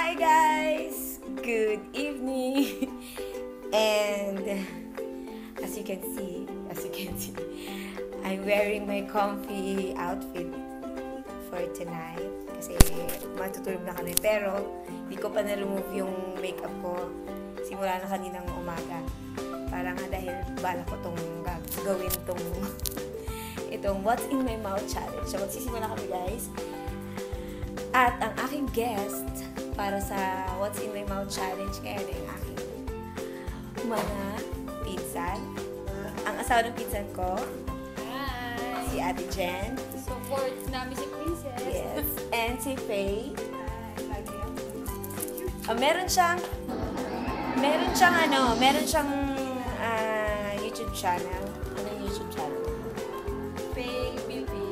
Hi guys! Good evening! And as you can see, I'm wearing my comfy outfit for tonight. Kasi matutulog na kami. Pero hindi ko pa na-remove yung makeup ko simula na kaninang umaga. Para nga dahil bala ko tong gawin tong itong What's in My Mouth challenge. So magsisimula kami guys. At ang aking guest para sa What's in My Mouth challenge ngayon ay ang aking mga pinsan. Ang asawa ng pinsan ko, Hi! si Ate Jen. Support namin si Princess. Yes. And si Faye. Hi! Lagi ako. Meron siyang YouTube channel. Ano yung YouTube channel? Faye Beauty.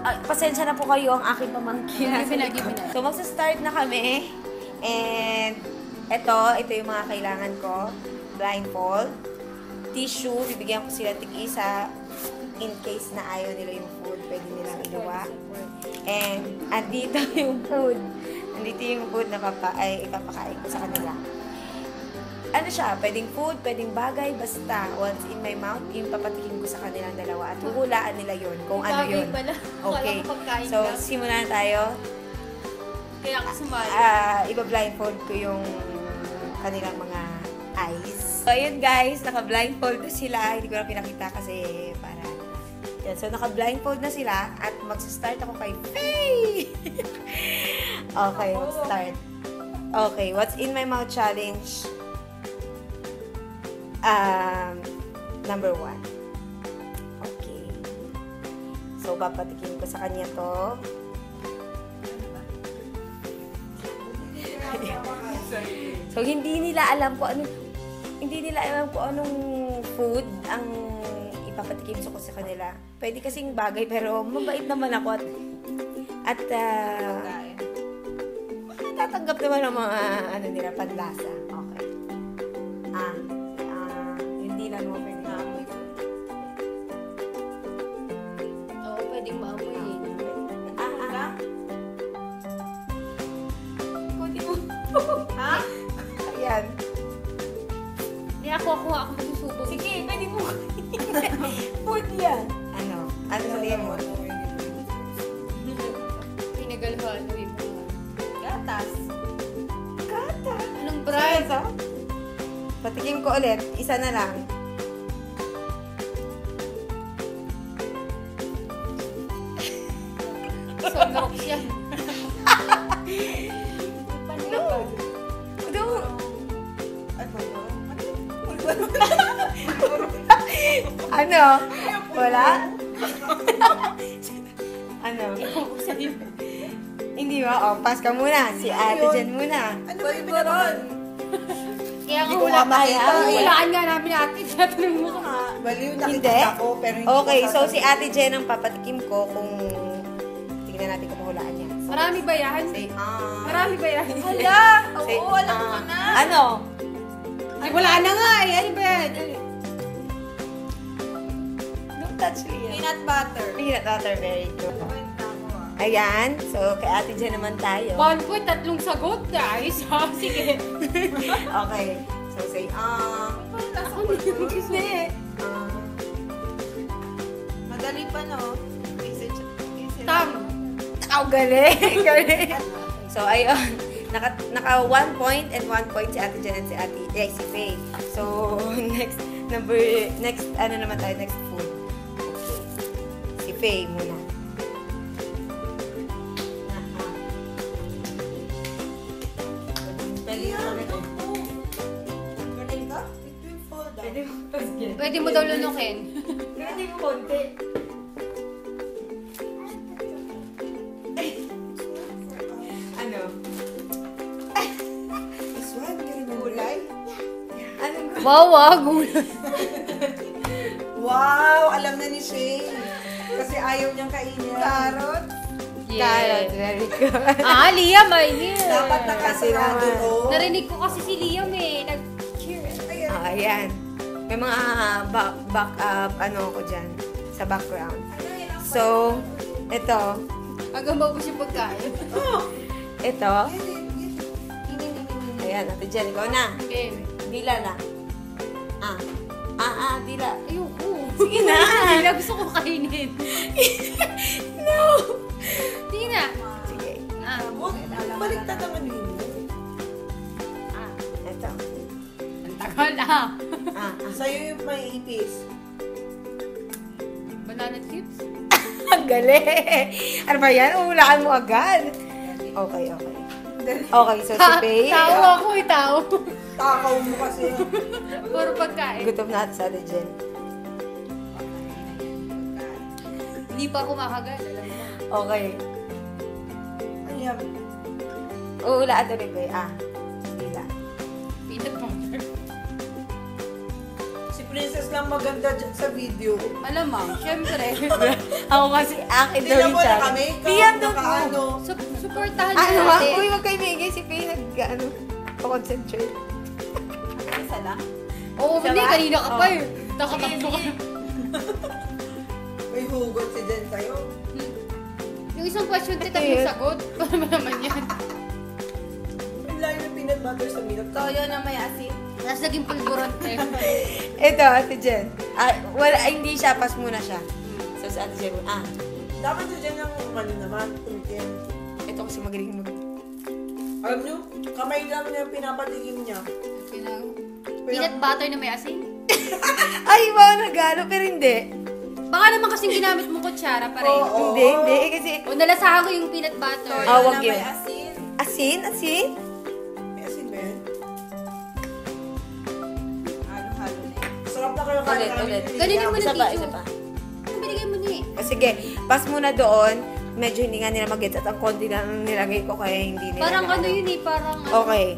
Pasensya na po kayo ang aking pamangkin. Give me na. So, magsa-start na kami. And, ito yung mga kailangan ko. Blindfold. Tissue. Bibigyan ko sila tig-isa. In case na ayaw nila yung food, pwede nilang iluwa. And, andito yung food. Andito yung food na ipapakain ko sa kanila. Ano siya? Pwedeng food, pwedeng bagay, basta once in my mouth, yung papatikin ko sa kanilang dalawa. At huhulaan nila yun kung ano yun. Okay. So, simulan na tayo. Kaya ako sumali. Iba-blindfold ko yung kanilang mga eyes. So, ayun guys, naka-blindfold na sila. Hindi ko na pinakita kasi para... Yan. So, naka-blindfold na sila at mag-start ako kay Faye! Okay, mag-start. Okay, what's in my mouth challenge? Number 1. Okay. So, papatikin ko sa kanya to. So, hindi nila alam kung anong food ang ipapatikim ko sa kanila. Pwede kasing bagay, pero mabait naman ako at tatanggap naman ng mga nila panlasa. Okay. Hindi lang mo pwede maamoy ko. Oo, pwedeng maamoy eh. Kundi mo. Ha? Ayan. Hindi ako magsusubo. Sige, pwede mo. Food yan. Ano sabihin mo? Pinagalhan mo yung Gatas. Gatas? Anong brand? So, patikim ko ulit. Isa na lang. Sunrock siya. Ano? Wala? Ano? Hindi ba? O, pass ka muna. Si Ate Jen muna. Ano ba yung ron? Kaya Hindi ko mapakita. hulaan nga namin natin. Tatanong mo ka. Baliw Hindi? nakikita ko, pero hindi Okay, ko so si Ate Jen ang papatikim ko kung tingnan natin kung mahulaan niya. So, Marami ba yan? say, Marami ba yan? Hala! Say, Oo, alam ko na. Ano? Ay, wala na nga eh. Ano ba yan? Don't touch me. Peanut butter. Peanut butter, very good. Kwenta ko Ayan, so kay Ate Jen naman tayo. 1 tatlong sagot, guys. Ha? Sige. Okay, so say, Ako hindi. Madali pa, no? Tam. Galing! Galing! So, ayun. Naka 1 point and 1 point si Ate Jen and si Faye. So, next naman tayo, next food. Okay. Si Faye muna. Pwede mo daw lunukin. Pwede mo konti. Ano? This one, gulay. Anong Wow, Wow! Alam na ni Shay. Kasi ayaw niyang kainin. Carrot. Carrot, very good. Liam, ay here. Dapat nakasarado, oh. Narinig ko kasi si Liam eh. Nag-cheer. Ayan. Ayan. May mga ano ko dyan, sa background. So, ito. Hanggang maubos yung pagkain. Ito. Ayan, Ate Jen, ikaw na. Game. Dila na. Dila. Ayoko. Sige na. Dila, gusto ko kainin. No! Sige na. Sige. Baliktad naman yun. Ito. Ang tagal ah. Sa'yo yung may ipis. Banana chips? Ang galing! Ano ba yan? Uhulaan mo agad. Okay. Okay, so si Faye. Tao ako tao. Takaw mo kasi. Puro pagkain. Gutom na sa Ate Jen. Hindi pa ako makagal. Alam mo. Okay. Ayan. Uhulaan to ni Faye. Dila. Peanut butter. Si Princess lang maganda dyan sa video. Malamang, syempre. Ako kasi akin daw Tingnan yung mo, channel. naka-makeup, Diyan daw naka-ano. Supportahan Ano niyo ba? natin. Uy, huwag kayo maigay. Si Faye concentrate. Isa lang. Oo, Isa hindi. ba? Kanina ka pa Oo. eh. Nakatakbo ka. May hugot si Jen sa'yo. Yung isang question, Ito tatlong yun. sagot. Paano ba naman yan? Ang layo ng peanut butter sa milk. Toyo na may asin. Tapos naging pulburante. Ito, Ate Jen. Hindi siya. Pas muna siya. So, sa Ate Jen. Dapat si Jen ang umano naman. Tumigil. Ito kasi magaling mag... Alam nyo, kamay lang niya pinapatikim niya. Peanut butter na may asin? Ay, wow, nagalo. Pero hindi. Baka naman kasing ginamit mo kutsara pareho. Oo. Hindi. Kasi... O nalasahan ko yung peanut butter. Wag yun. Asin? May asin ba yan? Halo-halo na yun. Sarap na kayo kain Ulit. Ganun mo Isa ng pa, video. isa pa. Ang binigay mo niya eh. Sige, pas muna doon. Medyo hindi nga nila mag-gets at ang konti lang nilagay ko kaya hindi nila. Parang ano yun eh, parang ano. Okay.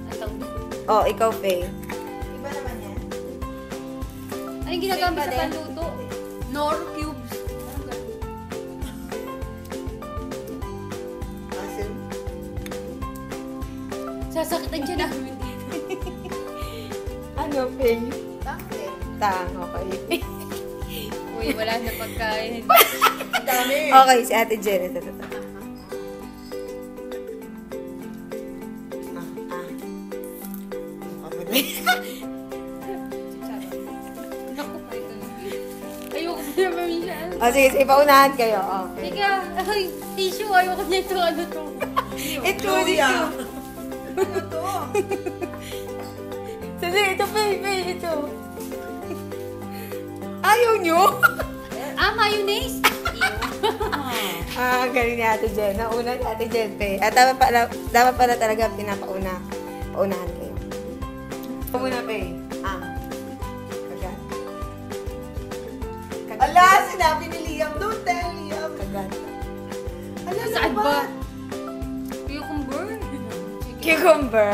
Atang. Ikaw, Faye. Iba naman yan. Ano yung ginagamit Same sa pa din. panluto? Nor cubes. Parang ganun. Asin. Sasakitan siya namin dito. Ano, Faye? Tangke. Okay. Uy, wala na pagkain. Ang dami. Okay, si Ate Jen. Ito. Naku, ayoko pa naman siya. Sige, paunahan kayo. Okay. Teka, ay, tissue, ayoko niya ito, ano to. Ito, Luya. Ano to? Sige, ito, Faye, ito. Ayaw nyo? Mayonnaise. Galing ni Ate Jen. Nauna ni Ate Jen, Faye. At dapat pala talaga paunahan kayo. Ito muna, Faye. Kagat. Ala, sinabi ni Liam. Don't tell Liam. Kagat. Ala, Saan ba? Cucumber. Cucumber.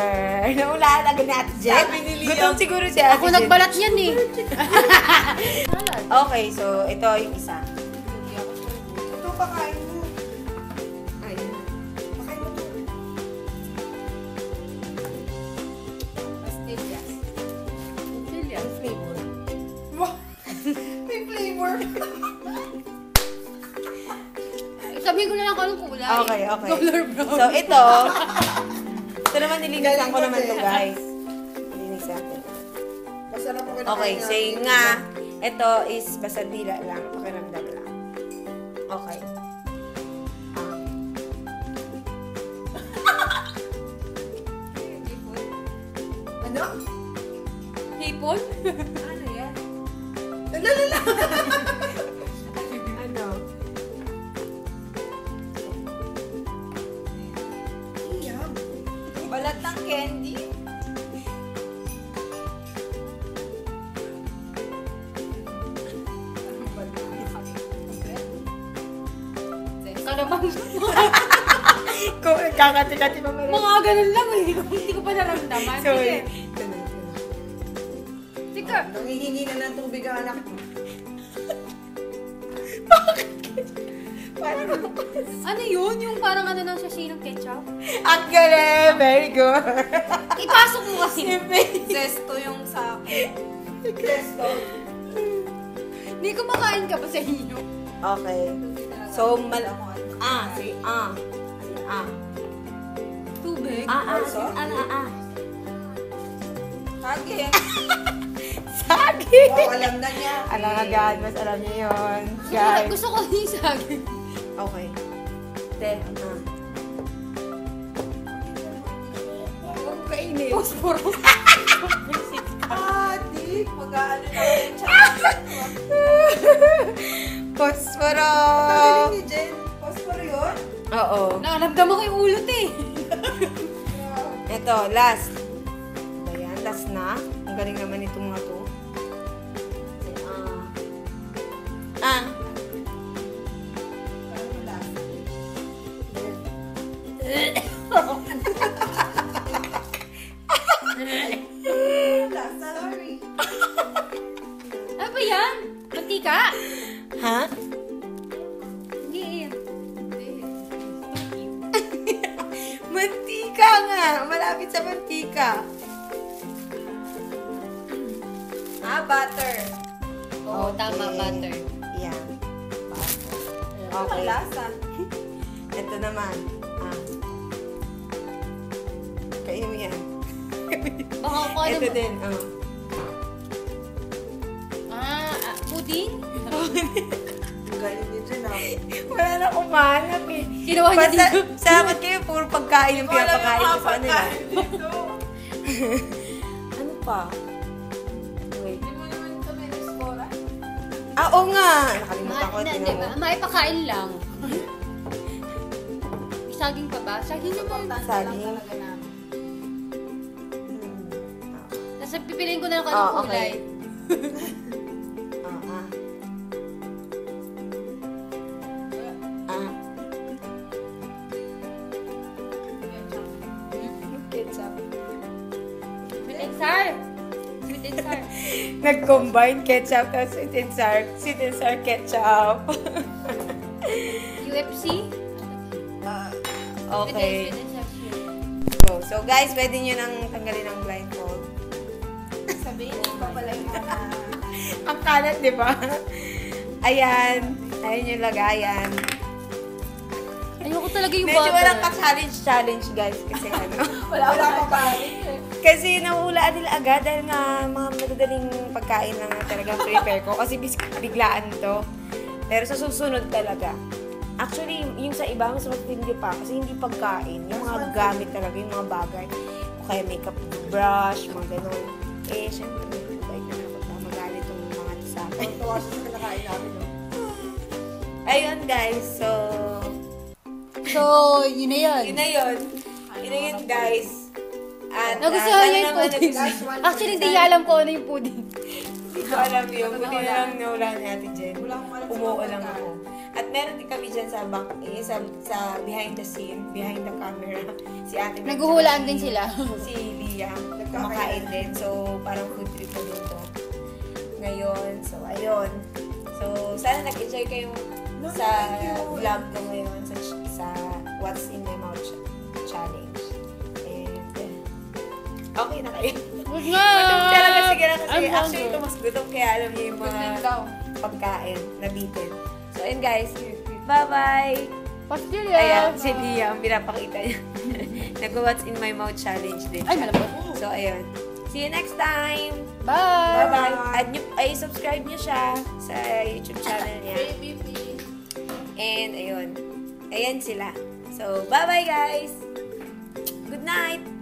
Naulaan agad ni Ate Jen. Sabi ni Liam. Gutom siguro si Ate Ako Jen. nagbalat yan eh. Okay, so ito yung isa. Ito, pakain mo. Ayun. Pakain mo to. Pastillas. Ang flavor. Wow. May flavor. Sabihin ko na lang kung anong kulay. Okay. Color brown. So ito naman nilinisan ko naman to, guys. Nilinis natin. Masarap ako na Okay, kain so yun natin. nga. Ito is basta dila lang. Pakiramdam lang. Okay. Ano? Hipon? Ano yan? Lalala. Ano? Liam. Balat ng candy? Kalamang. Kung kakati-kati pa meron. Mga ganun lang eh. Hindi ko pa naramdaman. Sorry. Sige. Sige. Nangihingi na ng tubig ang anak mo. Ano yun? Yung parang ano ng sachet ng ketchup? Ang galing! Very good! Ipasok mo kasi. Zesto yung sa akin. Presto. Hindi ko makain ka pa sa inyo. Okay. So, sige, Tubig. tubig. Also? Saging. Saging! Oo, alam na niya. Alam agad, mas alam niyo yun. Gusto, Guys. gusto ko yung saging. Okay. Te, Huwag kainin. Posporo. Di. Mag-aano na yung channel. Posporo! Magaling ni Jen. Posporo yun? Oo. Nakaramdam ako yung ulot eh. Ito, last. Ayan, last na. Ang galing naman itong mga to. Ano last? Last, sorry. Ano ba yan? Mantika? Ha? Hindi. Mantika nga! Malapit sa mantika. Butter. Oo, tama, butter. Yeah. Okay. Okay. Lasa. Ito naman. Kainin mo yan. Baka ako ano Ito mo. din. Pudding? Ang galing ni Jen. Wala na akong mahanap eh. Ginawa niya Basta, dito. salamat kayo. Puro pagkain yung pinapakain ko sa kanila. dito. Ano pa? Wait. Hindi mo naman ito may reskora. Oo nga! Nakalimutan ko. Tingnan mo. Maipakain lang. Saging pa ba? Saging naman. Saging. Talaga namin. Tapos pipiliin ko na lang kung anong Oh, kulay. okay. Ketchup. Sweet and sour. Sweet and sour. Nag-combine ketchup at sweet and sour ketchup. UFC? Okay. Sweet and sour. So guys, pwede nyo nang tanggalin ang blindfold. Sabihin, pa pala yung mga... Ang kalat, di ba? Ayan. Ayan yung lagayan. Ayoko talaga yung Medyo butter. walang ka-challenge guys. Kasi ano. Wala pa ba? Kasi nahulaan nila agad dahil nga mga madadaling pagkain lang na talagang prepare ko. Kasi biglaan to. Pero sa susunod talaga. Actually, yung sa iba, mas matindi pa. Kasi hindi pagkain. Yung mga gamit talaga, yung mga bagay. O kaya makeup brush, mga ganun. Eh, syempre, bait na ako na magalit yung mga to sa akin. Tawa siya sa kinakain namin. No? Ayun guys, so... So, yun na yun. Yun na yun. Yun na yun guys. At Nagustuhan niyo yung naman pudding. Last one. Actually, hindi niya alam kung ano yung pudding. Hindi ko alam yun. Buti na lang nawala ni Ate Jen. Wala akong alam sa Umuo mga lang pagkain. ako. At meron din kami dyan sa back, sa behind the scene, behind the camera. Si Ate Jen. Naghuhulaan si- din sila. Si Liam. Kumakain din. So, parang food trip ko din to. Ngayon. So, ayun. So, sana nag-enjoy kayo sa vlog ko ngayon sa What's in My Mouth Challenge. And, okay na kayo. Huwag nga! Gutom talaga sige na kasi I'm actually hungry. ito mas gutom kaya alam niyo yung mga Kunin daw. pagkain na bitin. So, ayun guys. Bye-bye! Pastilya! Ayan, si Liam, pinapakita niya. Nag-What's in My Mouth Challenge din Ay, siya. malapot. So, ayun. See you next time! Bye! Bye-bye! At subscribe niyo siya sa YouTube channel niya. Baby, please. And, ayun. Ayan sila. So, bye-bye guys! Good night!